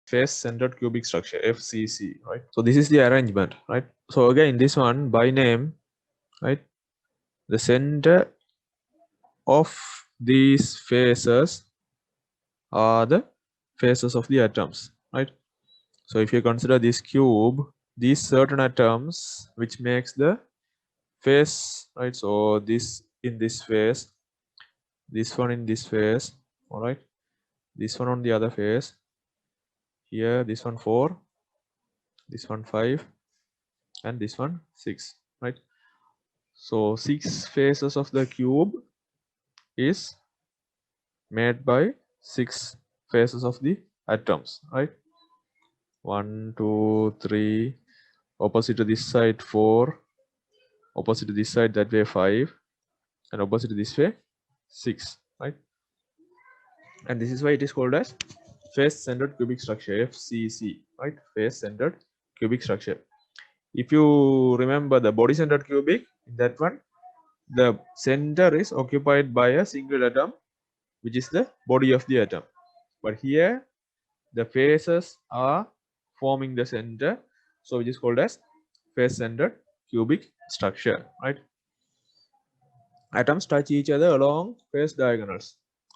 face-centered cubic structure, FCC, right? So this is the arrangement, right? So again, this one by name, right? The center of these faces are the faces of the atoms, right? So if you consider this cube, these certain atoms which makes the face, right? So this in this face, this one in this face, all right? This one on the other face. Here, this one 4, this one 5, and this one 6, right? So 6 faces of the cube is made by 6 faces of the atoms, right? 1, 2, 3, opposite to this side 4, opposite to this side that way 5, and opposite to this way 6, right? And this is why it is called as face-centered cubic structure, FCC, right? Face-centered cubic structure. If you remember the body-centered cubic, in that one, the center is occupied by a single atom, which is the body of the atom. But here, the faces are forming the center, so which is called as face-centered cubic structure, right? Atoms touch each other along face diagonals.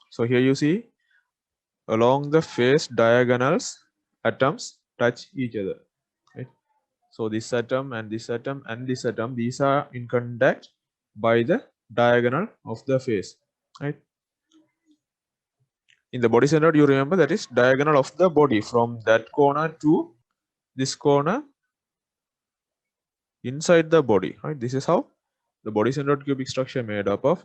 So here you see, along the face diagonals, atoms touch each other, right? So this atom and this atom and this atom, these are in contact by the diagonal of the face, right? In the body center, you remember that is diagonal of the body from that corner to this corner inside the body, right? This is how the body centered cubic structure made up of.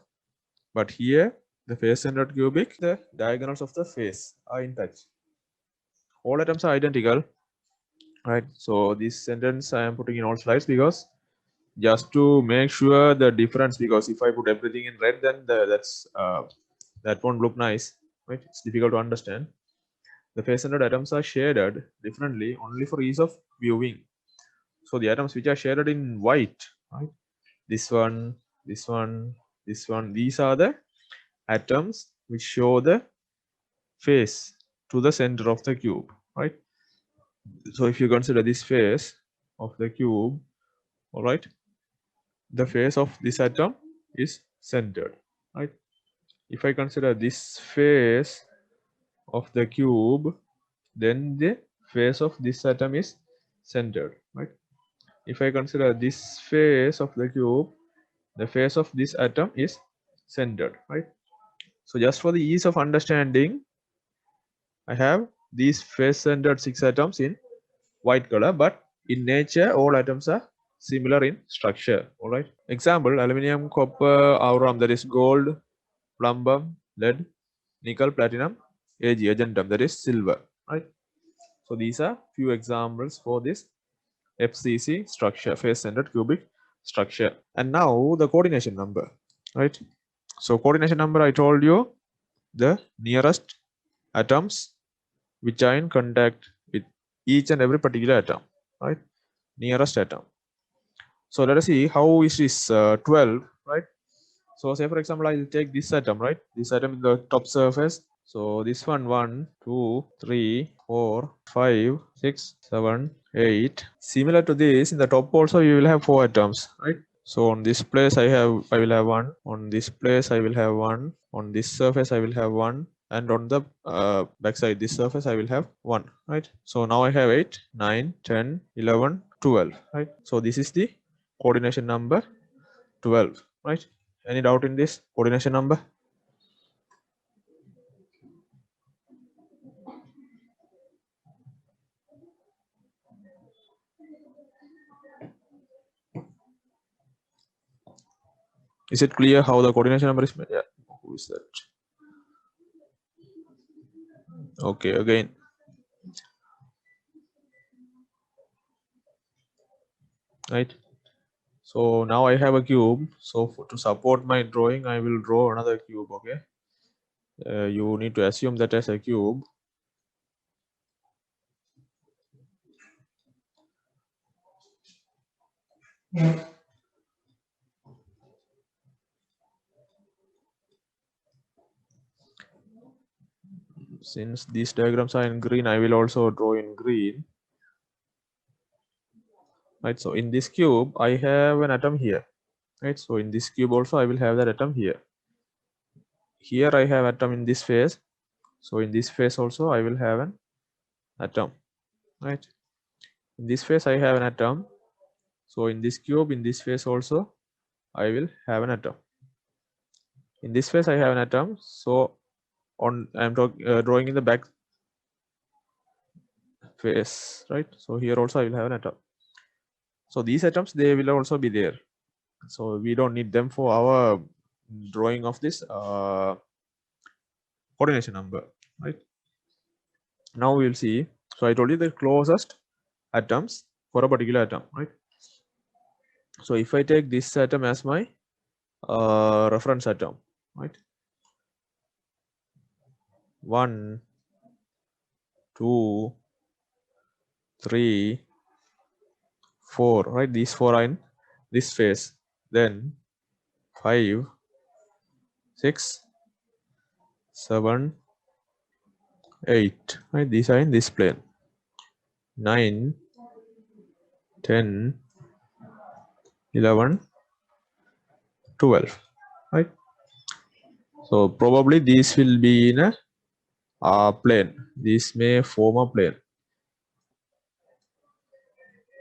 But here, the face centered cubic, the diagonals of the face are in touch. All atoms are identical, right? So this sentence I am putting in all slides because just to make sure the difference, because if I put everything in red, then that won't look nice, right? It's difficult to understand. The face-centered atoms are shaded differently only for ease of viewing. So the atoms which are shaded in white, right? This one, this one, this one, these are the atoms which show the face to the center of the cube, right? So if you consider this face of the cube, all right, the face of this atom is centered, right? If I consider this face of the cube, then the face of this atom is centered, right? If I consider this face of the cube, the face of this atom is centered, right? So just for the ease of understanding, I have these face centered 6 atoms in white color, but in nature all atoms are similar in structure, all right? Example, aluminium, copper, aurum, that is gold, plumbum, lead, nickel, platinum, Ag, argentum, that is silver, right? So these are few examples for this FCC structure, face-centered cubic structure. And now the coordination number, right? So coordination number, I told you the nearest atoms which are in contact with each and every particular atom, right? Nearest atom. So let us see how is this 12, right? So say for example, I'll take this atom, right? This atom in the top surface. So this one, 1, 2, 3, 4, 5, 6, 7, 8. Similar to this, in the top also you will have 4 atoms, right? So on this place I will have 1. On this place I will have 1. On this surface I will have 1. And on the backside this surface I will have 1, right? So now I have 8, 9, 10, 11, 12, right? So this is the coordination number 12, right? Any doubt in this coordination number? Is it clear how the coordination number is made? Yeah. Who is that? Okay, again. Right. So now I have a cube. So to support my drawing, I will draw another cube. Okay. You need to assume that as a cube. Since these diagrams are in green, I will also draw in green. Right, so in this cube I have an atom here. Right, so in this cube also I will have that atom here. Here I have atom in this phase, so in this phase also I will have an atom. Right, in this phase I have an atom, so in this cube, in this phase also I will have an atom. In this phase I have an atom, so on I am drawing in the back phase. Right, so here also I will have an atom. So these atoms, they will also be there, so we don't need them for our drawing of this coordination number. Right, now we will see. So I told you the closest atoms for a particular atom. Right, so if I take this atom as my reference atom, right, 1, 2, 3, 4, right, these 4 are in this phase, then 5, 6, 7, 8, right, these are in this plane, 9, 10, 11, 12, right. So probably these will be in a plane. This may form a plane.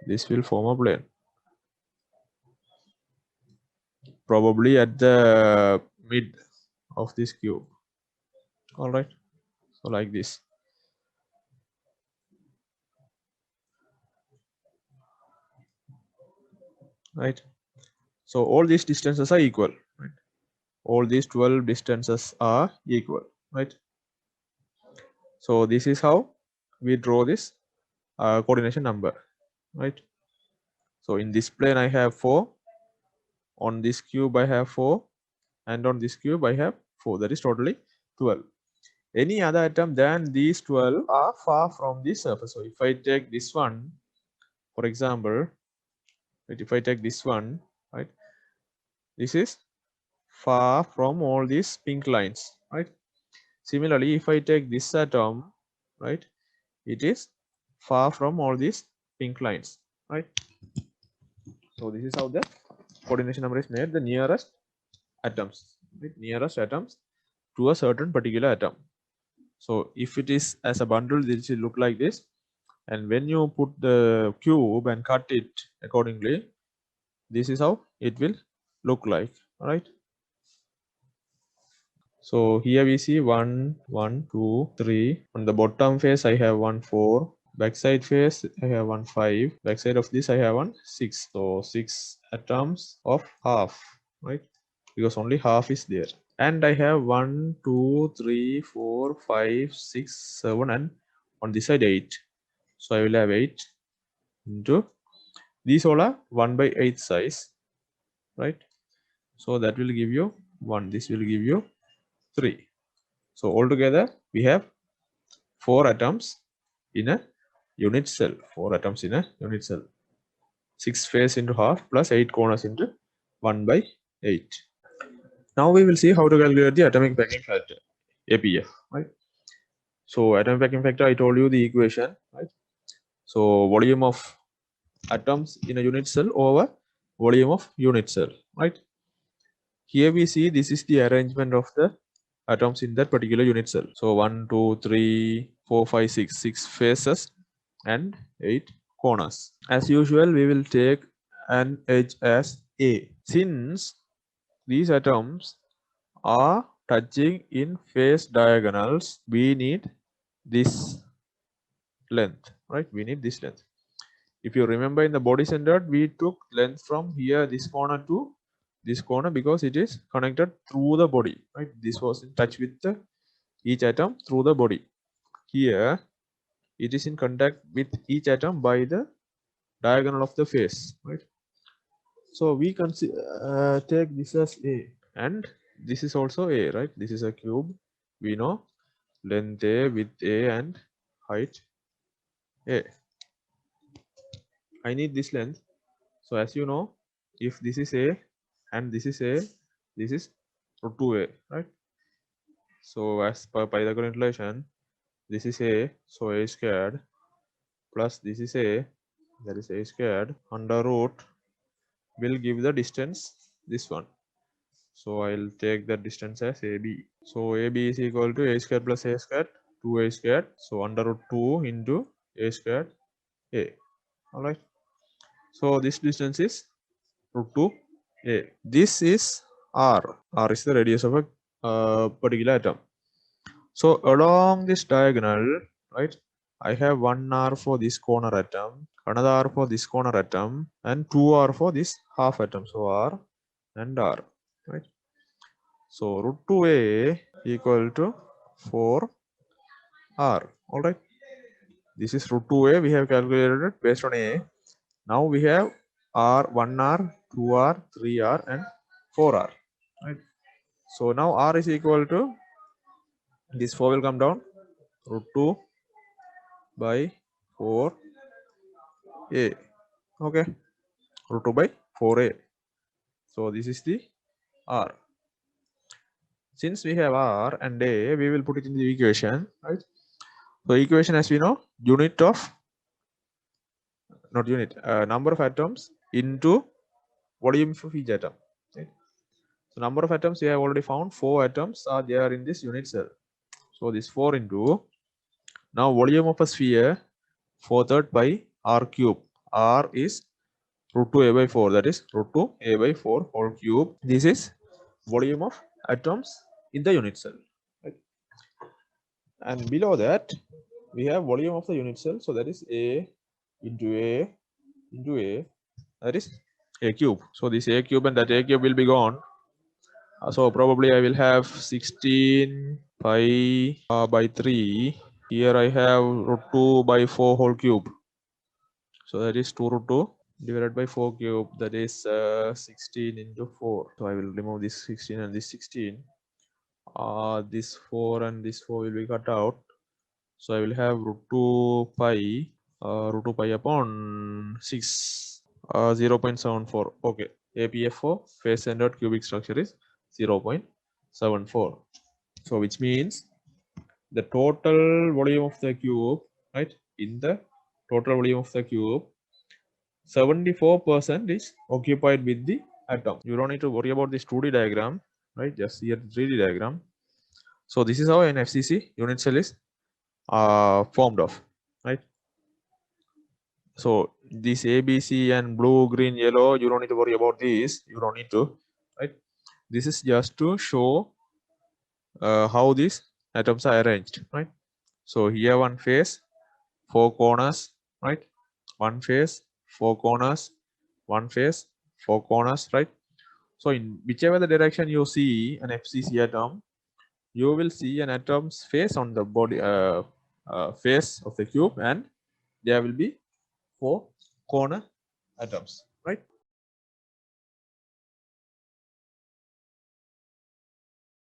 This will form a plane, probably at the mid of this cube. All right, so like this. Right, so all these distances are equal. Right, all these 12 distances are equal. Right, so this is how we draw this coordination number. Right, so in this plane I have 4, on this cube I have 4, and on this cube I have 4, that is totally 12. Any other atom than these 12 are far from the surface. So if I take this one, for example, right, if I take this one, right, this is far from all these pink lines. Right, similarly if I take this atom, right, it is far from all these pink lines. Right, so this is how the coordination number is made, the nearest atoms, right, nearest atoms to a certain particular atom. So if it is as a bundle, this will look like this, and when you put the cube and cut it accordingly, this is how it will look like. All right, so here we see 1, 1, 2, 3. On the bottom face I have 1, 4. Backside face I have 1, 5. Backside of this I have 1, 6. So 6 atoms of half, right, because only half is there. And I have 1, 2, 3, 4, 5, 6, 7, and on this side 8. So I will have 8 into, these all are 1 by 8 size, right? So that will give you 1. This will give you 3. So altogether we have 4 atoms in a unit cell. 4 atoms in a unit cell. 6 face into half plus 8 corners into 1 by 8. Now we will see how to calculate the atomic packing factor, APF, right? So atomic packing factor, I told you the equation, right? So volume of atoms in a unit cell over volume of unit cell, right? Here we see this is the arrangement of the atoms in that particular unit cell. So 1, 2, 3, 4, 5, 6, 6 faces and 8 corners. As usual, we will take an edge as A. Since these atoms are touching in face diagonals, we need this length, right? We need this length. If you remember, in the body centered, we took length from here, this corner to this corner, because it is connected through the body, right? This was in touch with each atom through the body. Here it is in contact with each atom by the diagonal of the face, right? So we can take this as A, and this is also A, right? This is a cube. We know length A, width A, and height A. I need this length. So as you know, if this is A and this is A, this is 2A, right? So as per Pythagorean relation, This is A, so A squared plus this is A, that is A squared under root will give the distance this one. So I'll take that distance as AB. So AB is equal to A squared plus A squared, 2A squared. So under root 2 into A squared A. Alright. So this distance is root 2A. This is R. R is the radius of a particular atom. So along this diagonal, right, I have 1R for this corner atom, another R for this corner atom, and 2R for this half atom. So R and R, right? So root 2A equal to 4R. Alright. This is root 2A. We have calculated it based on A. Now we have R, 1R, 2R, 3R, and 4R. Right. So now R is equal to, this 4 will come down, root 2 by 4A. Okay. Root 2 by 4A. So this is the R. Since we have R and A, we will put it in the equation, right? So equation, as we know, unit of, not unit, number of atoms into volume of each atom. Right? So number of atoms we have already found, 4 atoms are there in this unit cell. So this 4 into, now volume of a sphere, 4/3 by R cube. R is root 2A by 4, that is root 2A by 4 whole cube. This is volume of atoms in the unit cell. Right? And below that, we have volume of the unit cell. So that is A into A into A, that is A cube. So this A cube and that A cube will be gone. So probably I will have 16 pi by 3. Here I have root 2 by 4 whole cube. So that is 2 root 2 divided by 4 cube, that is 16 into 4. So I will remove this 16 and this 16. This 4 and this 4 will be cut out. So I will have root 2 pi upon 6, 0.74. Okay, APFO, face-centered cubic structure, is 0.74. So which means the total volume of the cube, right? In the total volume of the cube, 74% is occupied with the atom. You don't need to worry about this 2D diagram, right? Just here 3D diagram. So this is how an FCC unit cell is formed of, right? So this ABC and blue, green, yellow, you don't need to worry about this. You don't need to, right? This is just to show how these atoms are arranged, right? So here one face, 4 corners, right? One face, 4 corners, one face, 4 corners, right? So in whichever the direction you see an FCC atom, you will see an atom's face on the body face of the cube, and there will be 4 corner atoms.